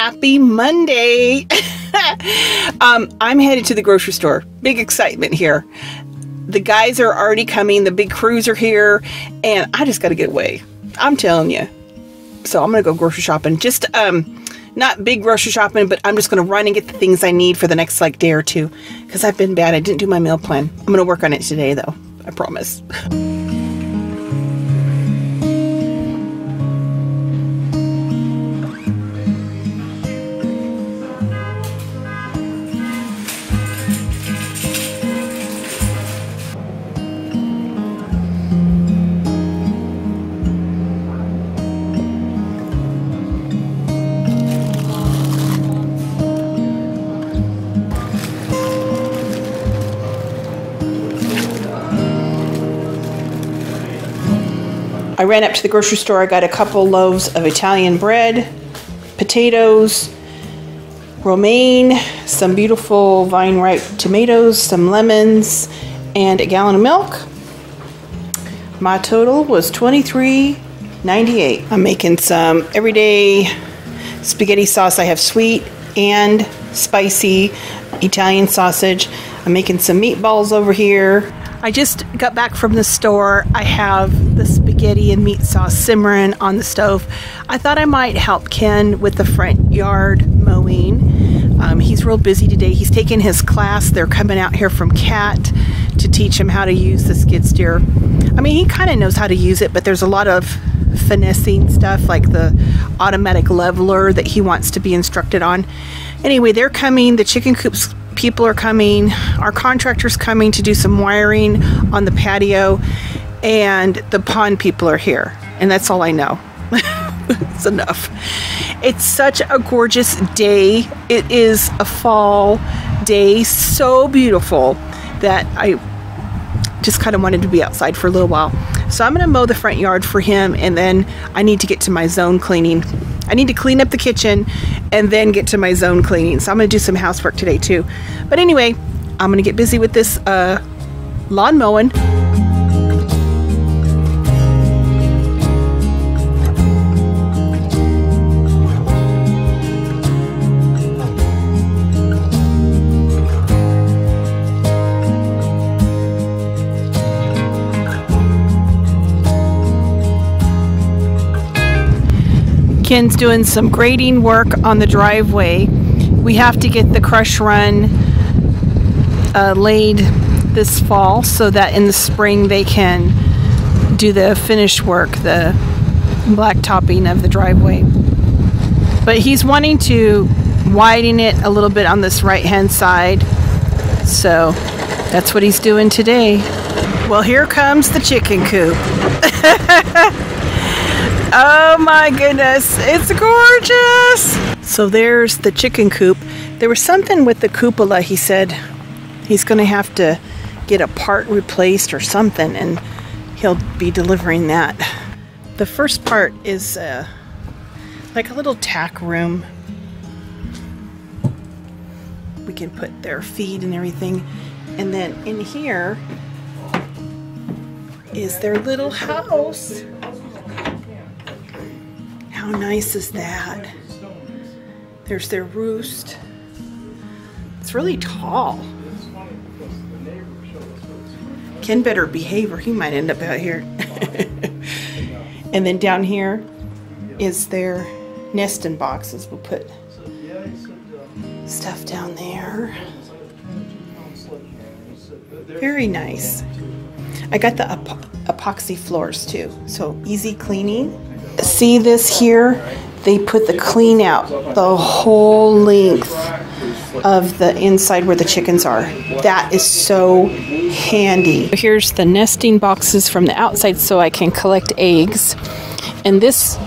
Happy Monday. I'm headed to the grocery store. Big excitement here. The guys are already coming. The big crews are here. And I just got to get away. I'm telling you. So I'm going to go grocery shopping. Just, not big grocery shopping, but I'm just going to run and get the things I need for the next like day or two. Because I've been bad. I didn't do my meal plan. I'm going to work on it today though. I promise. I ran up to the grocery store. I got a couple loaves of Italian bread, potatoes, romaine, some beautiful vine-ripe tomatoes, some lemons, and a gallon of milk. My total was $23.98. I'm making some everyday spaghetti sauce. I have sweet and spicy Italian sausage. I'm making some meatballs over here. I just got back from the store. I have the spaghetti and meat sauce simmering on the stove. I thought I might help Ken with the front yard mowing. He's real busy today. He's taking his class. They're coming out here from CAT to teach him how to use the skid steer. I mean, he kind of knows how to use it, but there's a lot of finessing stuff like the automatic leveler that he wants to be instructed on. Anyway, they're coming. The chicken coops people are coming. Our contractor's coming to do some wiring on the patio, and the pond people are here, and that's all I know. It's enough. It's such a gorgeous day. It is a fall day, so beautiful that I just kind of wanted to be outside for a little while. So I'm going to mow the front yard for him, and then I need to get to my zone cleaning. I need to clean up the kitchen and then get to my zone cleaning. So I'm going to do some housework today too. But anyway, I'm going to get busy with this lawn mowing. Ken's doing some grading work on the driveway. We have to get the crush run laid this fall so that in the spring they can do the finish work, the blacktopping of the driveway. But he's wanting to widen it a little bit on this right hand side, so that's what he's doing today. Well, here comes the chicken coop. Oh my goodness, it's gorgeous! So there's the chicken coop. There was something with the cupola. He said he's going to have to get a part replaced or something, and he'll be delivering that. The first part is like a little tack room. We can put their feed and everything. And then in here is their little house. How nice is that? There's their roost. It's really tall. Ken better behave or he might end up out here. And then down here is their nesting boxes. We'll put stuff down there. Very nice. I got the epoxy floors too, so easy cleaning. See this here? They put the clean out the whole length of the inside where the chickens are. That is so handy. Here's the nesting boxes from the outside so I can collect eggs. And this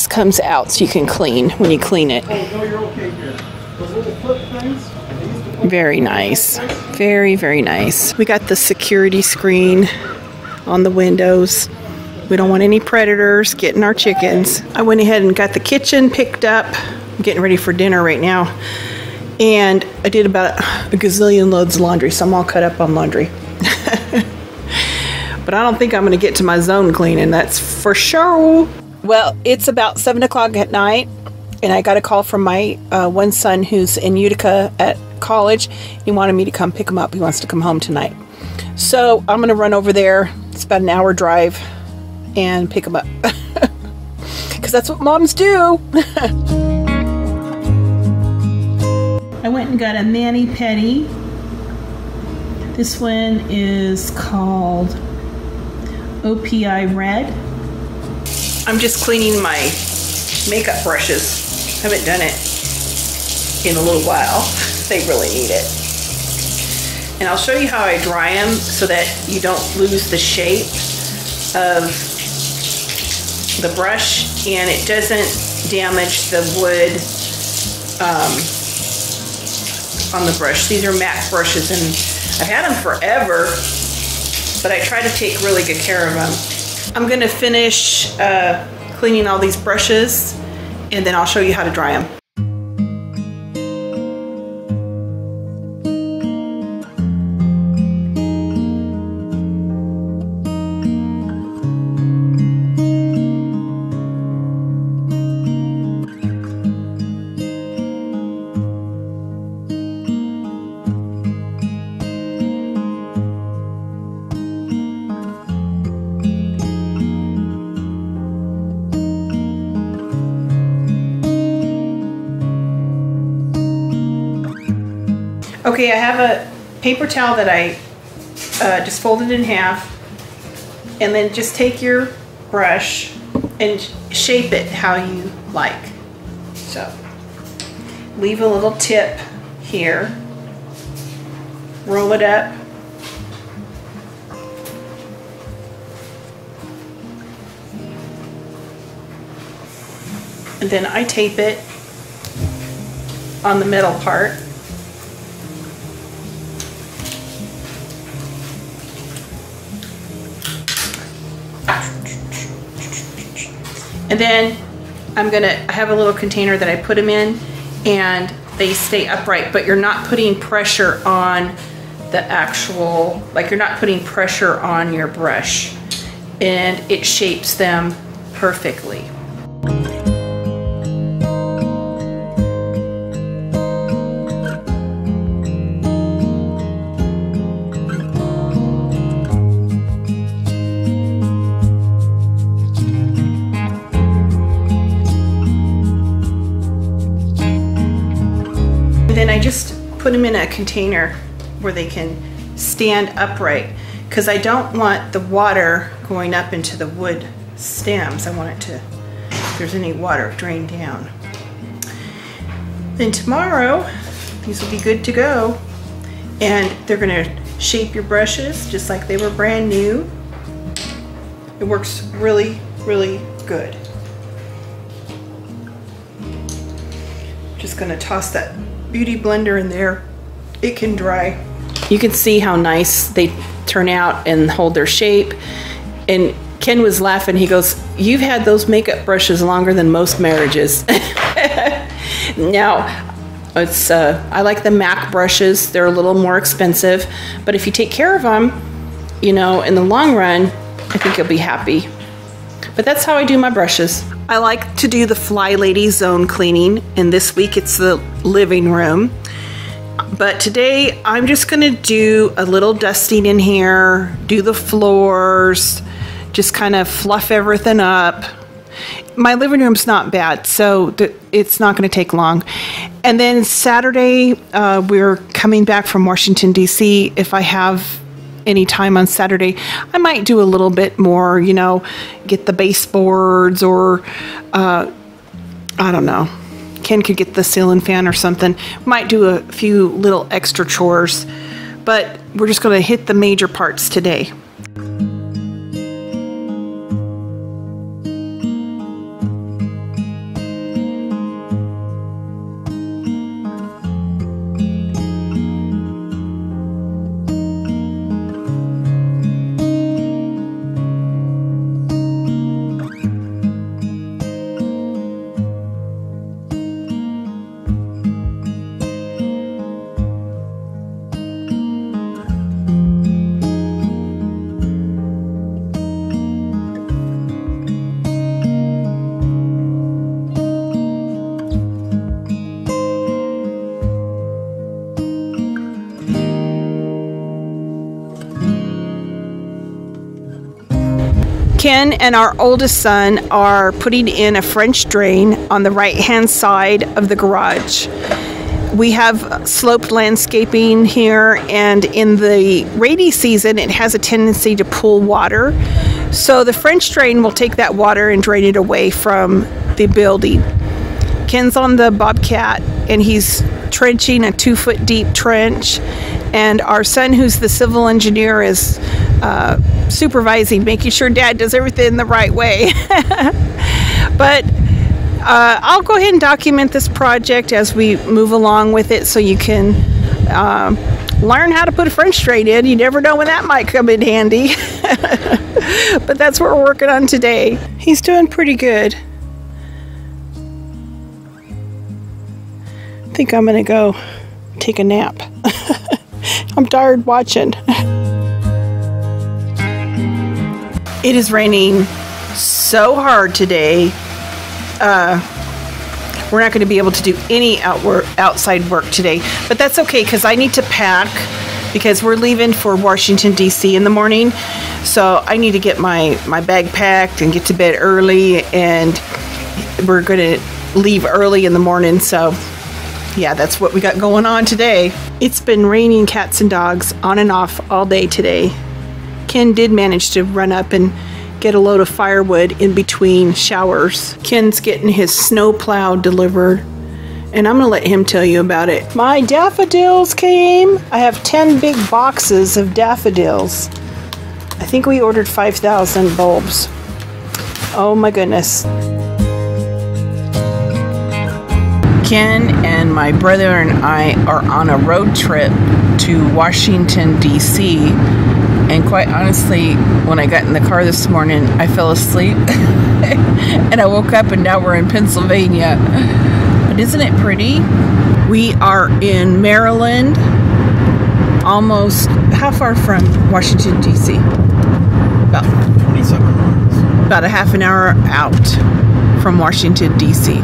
comes out so you can clean when you clean it. Very nice. Very, very nice. We got the security screen on the windows. We don't want any predators getting our chickens. I went ahead and got the kitchen picked up. I'm getting ready for dinner right now. And I did about a gazillion loads of laundry, so I'm all cut up on laundry. But I don't think I'm going to get to my zone cleaning, that's for sure. Well, it's about 7 o'clock at night. And I got a call from my one son who's in Utica at college. He wanted me to come pick him up. He wants to come home tonight. So I'm going to run over there. It's about an hour drive and pick him up. Because that's what moms do. I went and got a mani-pedi. This one is called OPI Red. I'm just cleaning my makeup brushes. Haven't done it in a little while. They really need it. And I'll show you how I dry them so that you don't lose the shape of the brush and it doesn't damage the wood on the brush. These are matte brushes and I've had them forever, but I try to take really good care of them. I'm gonna finish cleaning all these brushes and then I'll show you how to dry them. Okay, I have a paper towel that I just folded in half, and then just take your brush and shape it how you like. So, leave a little tip here, roll it up, and then I tape it on the middle part. And then I have a little container that I put them in and they stay upright, but you're not putting pressure on the actual, like you're not putting pressure on your brush, and it shapes them perfectly. Then I just put them in a container where they can stand upright because I don't want the water going up into the wood stems. I want it to, if there's any water, drain down. Then tomorrow, these will be good to go. And they're gonna shape your brushes just like they were brand new. It works really, really good. Just gonna toss that Beauty blender in there. It can dry. You can see how nice they turn out and hold their shape. And Ken was laughing. He goes, "You've had those makeup brushes longer than most marriages." Now, it's I like the MAC brushes. They're a little more expensive, but if you take care of them, you know, in the long run, I think you'll be happy. But that's how I do my brushes. I like to do the Fly Lady zone cleaning, and this week it's the living room. But today I'm just gonna do a little dusting in here, do the floors, just kind of fluff everything up. My living room's not bad, so it's not gonna take long. And then Saturday, we're coming back from Washington, D.C. If I have any time on Saturday, I might do a little bit more, you know, get the baseboards or I don't know, Ken could get the ceiling fan or something. Might do a few little extra chores, but we're just going to hit the major parts today. Ken and our oldest son are putting in a French drain on the right-hand side of the garage. We have sloped landscaping here, and in the rainy season it has a tendency to pool water. So the French drain will take that water and drain it away from the building. Ken's on the Bobcat and he's trenching a 2-foot deep trench, and our son, who's the civil engineer, is supervising, making sure Dad does everything the right way. But I'll go ahead and document this project as we move along with it, so you can learn how to put a French drain in. You never know when that might come in handy. But that's what we're working on today. He's doing pretty good. I think I'm gonna go take a nap. I'm tired watching. It is raining so hard today. We're not going to be able to do any outside work today, but that's okay because I need to pack because we're leaving for Washington, D.C. in the morning. So I need to get my bag packed and get to bed early, and we're going to leave early in the morning. So yeah, that's what we got going on today. It's been raining cats and dogs on and off all day today. Ken did manage to run up and get a load of firewood in between showers. Ken's getting his snow plow delivered, and I'm gonna let him tell you about it. My daffodils came. I have 10 big boxes of daffodils. I think we ordered 5,000 bulbs. Oh my goodness. Ken and my brother and I are on a road trip to Washington, D.C. And quite honestly, when I got in the car this morning, I fell asleep. And I woke up and now we're in Pennsylvania. But isn't it pretty? We are in Maryland, almost, how far from Washington, D.C.? About 27 miles. About a half an hour out from Washington, D.C.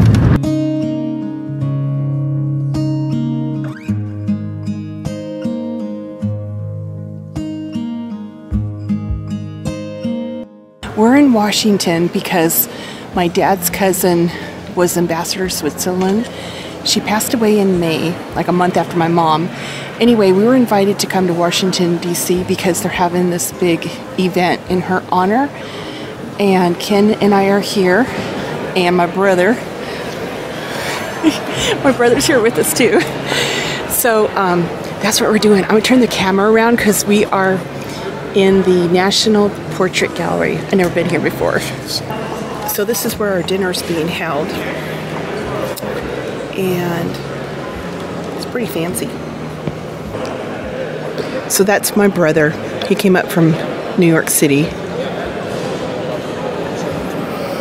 We're in Washington because my dad's cousin was ambassador to Switzerland. She passed away in May, like a month after my mom. Anyway, we were invited to come to Washington, D.C. because they're having this big event in her honor. And Ken and I are here, and my brother. My brother's here with us too. So that's what we're doing. I'm gonna turn the camera around because we are in the National Portrait Gallery. I've never been here before. So this is where our dinner's being held. And it's pretty fancy. So that's my brother. He came up from New York City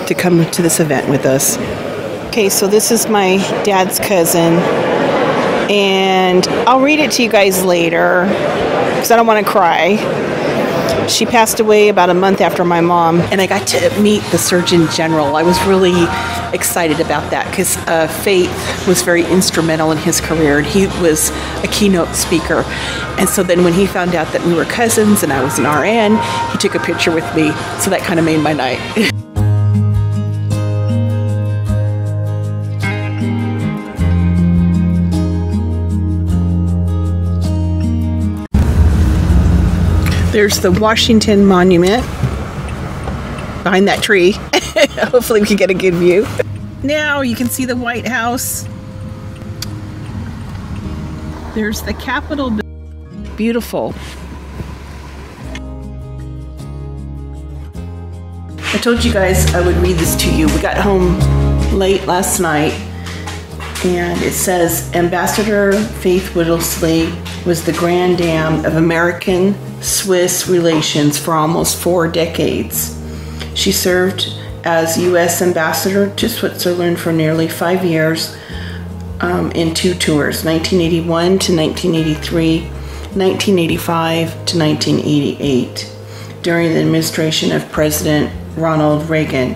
to come to this event with us. Okay, so this is my dad's cousin. And I'll read it to you guys later because I don't want to cry. She passed away about a month after my mom, and I got to meet the Surgeon General. I was really excited about that because Faith was very instrumental in his career, and he was a keynote speaker. And so then when he found out that we were cousins and I was an RN, he took a picture with me, so that kind of made my night. There's the Washington Monument behind that tree. Hopefully we can get a good view. Now you can see the White House. There's the Capitol. Beautiful. I told you guys I would read this to you. We got home late last night, and it says, Ambassador Faith Whittlesey was the Grand Dame of American-Swiss relations for almost 4 decades. She served as U.S. Ambassador to Switzerland for nearly 5 years in 2 tours, 1981 to 1983, 1985 to 1988, during the administration of President Ronald Reagan.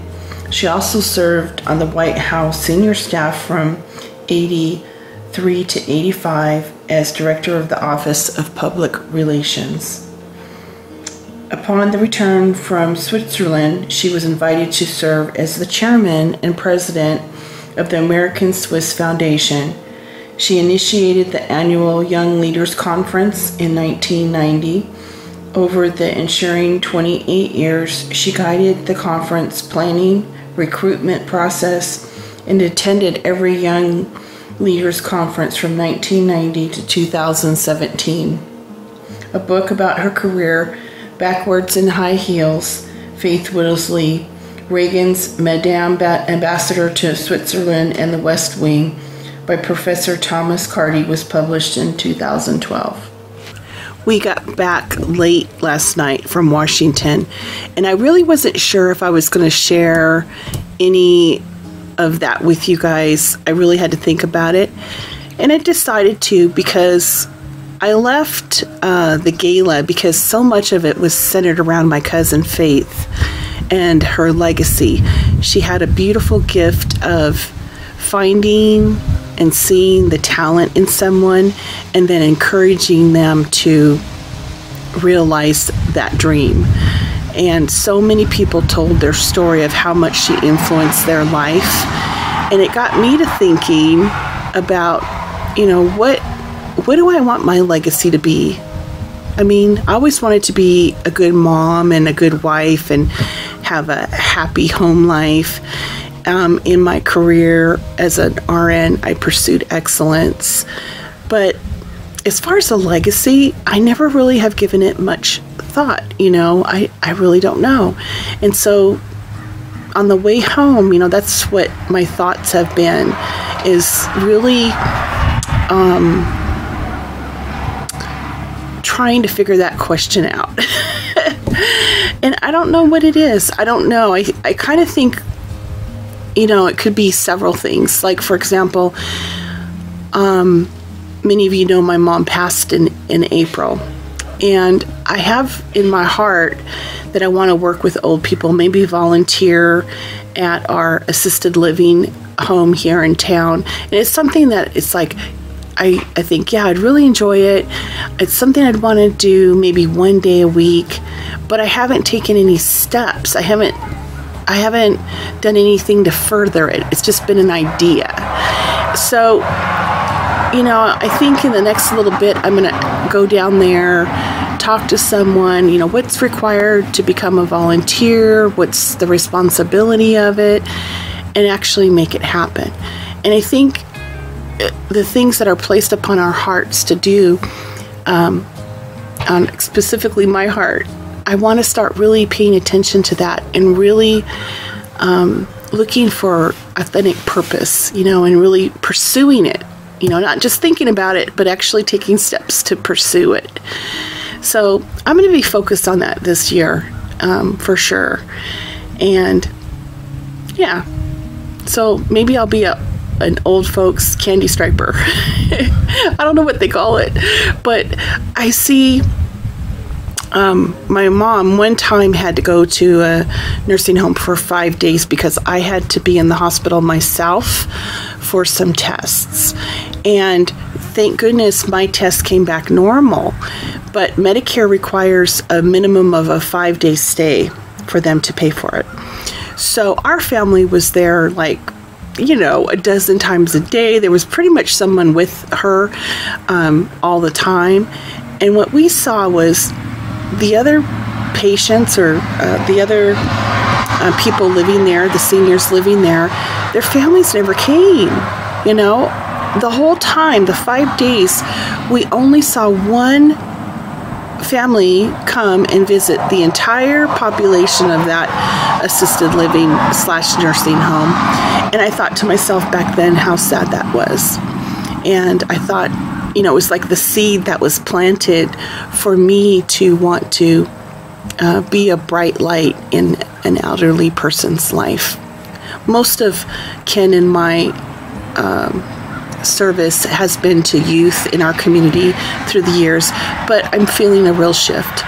She also served on the White House senior staff from 83 to 85 as Director of the Office of Public Relations. Upon the return from Switzerland, she was invited to serve as the chairman and president of the American Swiss Foundation. She initiated the annual Young Leaders Conference in 1990. Over the ensuing 28 years, she guided the conference planning, recruitment process, and attended every Young Leaders Conference from 1990 to 2017. A book about her career, Backwards in High Heels, Faith Whittlesey, Reagan's Madame Ambassador to Switzerland and the West Wing, by Professor Thomas Carty, was published in 2012. We got back late last night from Washington, and I really wasn't sure if I was going to share any of that with you guys. I really had to think about it, and I decided to because I left the gala because so much of it was centered around my cousin Faith and her legacy. She had a beautiful gift of finding and seeing the talent in someone and then encouraging them to realize that dream. And so many people told their story of how much she influenced their life. And it got me to thinking about, what do I want my legacy to be? I mean, I always wanted to be a good mom and a good wife and have a happy home life. In my career as an RN, I pursued excellence. But as far as a legacy, I never really have given it much thought. I really don't know. And so on the way home, that's what my thoughts have been, is really trying to figure that question out. And I don't know what it is. I don't know. I kind of think, it could be several things. Like, for example, many of you know my mom passed in April. And I have in my heart that I want to work with old people, maybe volunteer at our assisted living home here in town. And it's something that it's like, I think, I'd really enjoy it. It's something I'd want to do maybe one day a week, but I haven't taken any steps. I haven't done anything to further it. It's just been an idea. So, I think in the next little bit, I'm going to go down there, talk to someone, what's required to become a volunteer, what's the responsibility of it, and actually make it happen. And I think the things that are placed upon our hearts to do, on specifically my heart, I want to start really paying attention to that and really looking for authentic purpose, and really pursuing it, not just thinking about it, but actually taking steps to pursue it. So I'm going to be focused on that this year, for sure. And so maybe I'll be an old folks candy striper. I don't know what they call it, but I see my mom one time had to go to a nursing home for 5 days because I had to be in the hospital myself for some tests. And thank goodness my test came back normal. But Medicare requires a minimum of a 5-day stay for them to pay for it. So our family was there a dozen times a day. There was pretty much someone with her all the time. And what we saw was the other patients or the other people living there, the seniors living there, their families never came. The whole time, the 5 days, we only saw one family come and visit the entire population of that assisted living / nursing home. And I thought to myself back then how sad that was. And I thought, it was like the seed that was planted for me to want to be a bright light in an elderly person's life. Most of Ken and my service has been to youth in our community through the years, but I'm feeling a real shift.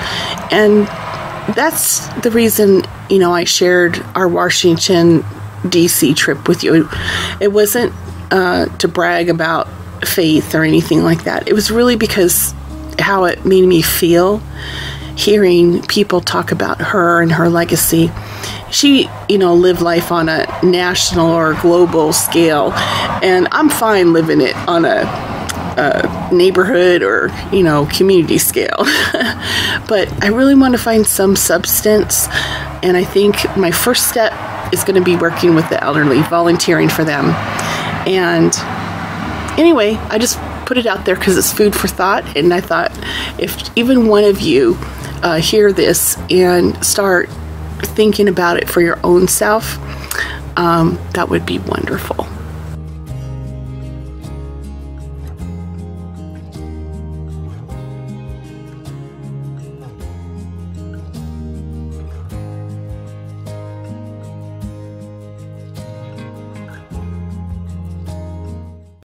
And that's the reason, I shared our Washington, D.C. trip with you. It wasn't to brag about faith or anything like that. It was really because how it made me feel hearing people talk about her and her legacy. She, lived life on a national or global scale, and I'm fine living it on a neighborhood or, community scale. But I really want to find some substance, and I think my first step is going to be working with the elderly, volunteering for them. And anyway, I just put it out there because it's food for thought, and I thought if even one of you hear this and start thinking about it for your own self, that would be wonderful.